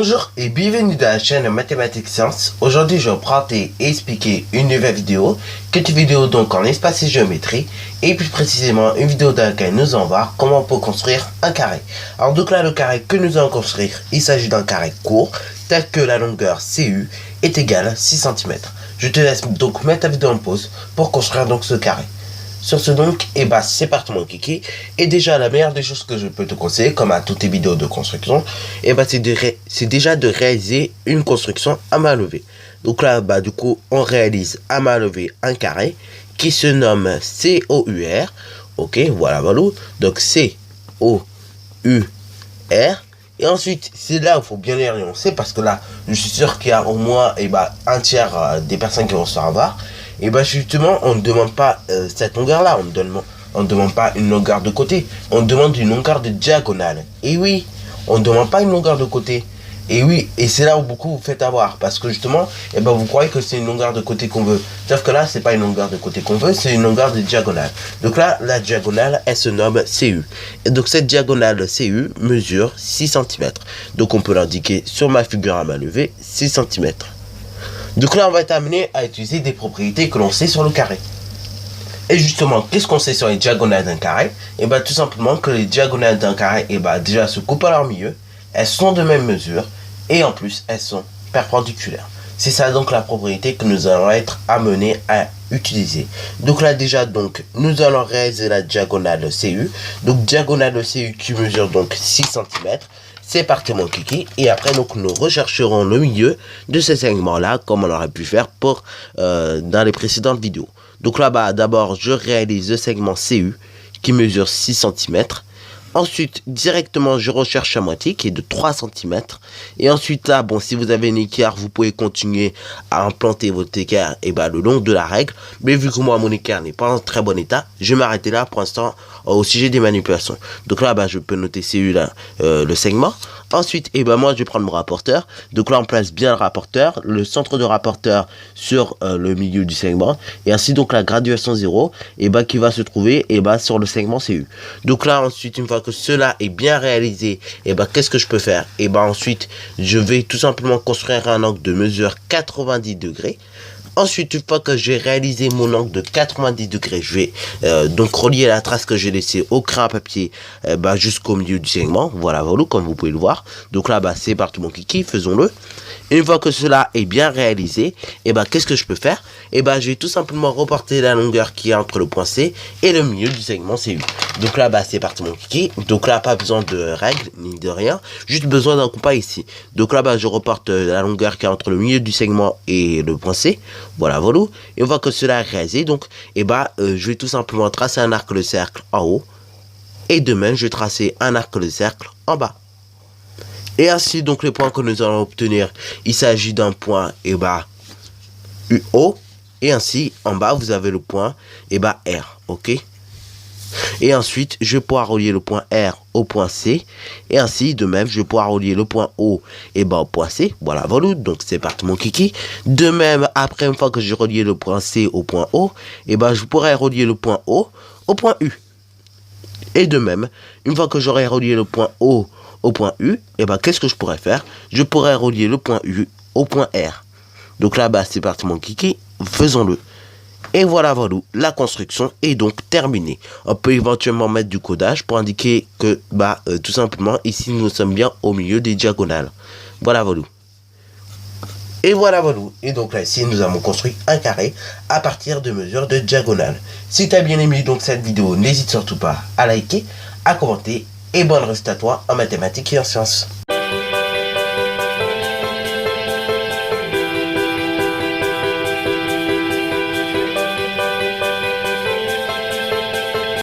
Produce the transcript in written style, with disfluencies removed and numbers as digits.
Bonjour et bienvenue dans la chaîne Mathématiques Sciences. Aujourd'hui je vais présenter et expliquer une nouvelle vidéo, que une vidéo donc en espace et géométrie, et plus précisément une vidéo dans laquelle nous allons voir comment on peut construire un carré. Alors donc là le carré que nous allons construire, il s'agit d'un carré court, tel que la longueur CU est égale à 6 cm. Je te laisse donc mettre ta vidéo en pause pour construire donc ce carré. Sur ce donc, c'est parti mon kiki. Et déjà la meilleure des choses que je peux te conseiller, comme à toutes tes vidéos de construction, c'est déjà de réaliser une construction à main levée. Donc là, du coup, on réalise à main levée un carré qui se nomme COUR. Ok, voilà. Donc COUR. Et ensuite, c'est là où il faut bien les renoncer, parce que là, je suis sûr qu'il y a au moins un tiers des personnes qui vont se faire avoir. Et justement, on ne demande pas cette longueur-là, on ne demande pas une longueur de côté, on demande une longueur de diagonale. Et oui, on ne demande pas une longueur de côté. Et oui, et c'est là où beaucoup vous faites avoir, parce que justement, vous croyez que c'est une longueur de côté qu'on veut. Sauf que là, c'est pas une longueur de côté qu'on veut, c'est une longueur de diagonale. Donc là, la diagonale, elle se nomme CU. Et donc cette diagonale CU mesure 6 cm. Donc on peut l'indiquer sur ma figure à main levée, 6 cm. Donc là, on va être amené à utiliser des propriétés que l'on sait sur le carré. Et justement, qu'est-ce qu'on sait sur les diagonales d'un carré? Tout simplement que les diagonales d'un carré, déjà se coupent à leur milieu, elles sont de même mesure, et en plus, elles sont perpendiculaires. C'est ça donc la propriété que nous allons être amenés à utiliser. Donc là déjà, nous allons réaliser la diagonale CU. Donc diagonale CU qui mesure donc 6 cm. C'est parti mon kiki. Et après donc nous rechercherons le milieu de ce segment là, comme on aurait pu faire pour dans les précédentes vidéos. Donc là d'abord je réalise le segment CU qui mesure 6 cm. Ensuite, directement, je recherche la moitié qui est de 3 cm. Et ensuite, là, si vous avez un équerre, vous pouvez continuer à implanter votre équerre le long de la règle. Mais vu que moi, mon équerre n'est pas en très bon état, je vais m'arrêter là pour l'instant au sujet des manipulations. Donc là, je peux noter CU là, le segment. Ensuite, moi, je vais prendre mon rapporteur. Donc là, on place bien le rapporteur, le centre de rapporteur sur le milieu du segment. Et ainsi, donc, la graduation 0, qui va se trouver sur le segment CU. Donc là, ensuite, une fois que cela est bien réalisé, qu'est-ce que je peux faire? Ensuite, je vais tout simplement construire un angle de mesure 90 degrés. Ensuite, une fois que j'ai réalisé mon angle de 90 degrés, je vais donc relier la trace que j'ai laissée au crayon à papier jusqu'au milieu du segment. Voilà, comme vous pouvez le voir. Donc là, c'est parti mon kiki, faisons-le. Une fois que cela est bien réalisé, qu'est-ce que je peux faire? Je vais tout simplement reporter la longueur qui est entre le point C et le milieu du segment CU. Donc là, c'est parti mon kiki. Donc là, pas besoin de règles ni de rien, juste besoin d'un compas ici. Donc là, je reporte la longueur qui est entre le milieu du segment et le point C. Voilà. Et on voit que cela est réalisé. Donc, je vais tout simplement tracer un arc de cercle en haut. Et de même, je vais tracer un arc de cercle en bas. Et ainsi, donc, les points que nous allons obtenir, il s'agit d'un point, UO. Et ainsi, en bas, vous avez le point, R. Ok? Et ensuite, je vais pouvoir relier le point R au point C. Et ainsi, de même, je vais pouvoir relier le point O au point C. Voilà. Donc, c'est parti mon kiki. De même, après, une fois que j'ai relié le point C au point O, je pourrais relier le point O au point U. Et de même, une fois que j'aurai relié le point O au point U, qu'est-ce que je pourrais faire? Je pourrais relier le point U au point R. Donc là, c'est parti mon kiki. Faisons-le. Et voilà, la construction est donc terminée. On peut éventuellement mettre du codage pour indiquer que, tout simplement, ici, nous sommes bien au milieu des diagonales. Voilà. Et voilà. Et donc là, ici, nous avons construit un carré à partir de mesures de diagonale. Si tu as bien aimé donc cette vidéo, n'hésite surtout pas à liker, à commenter. Et bonne reste à toi en mathématiques et en sciences.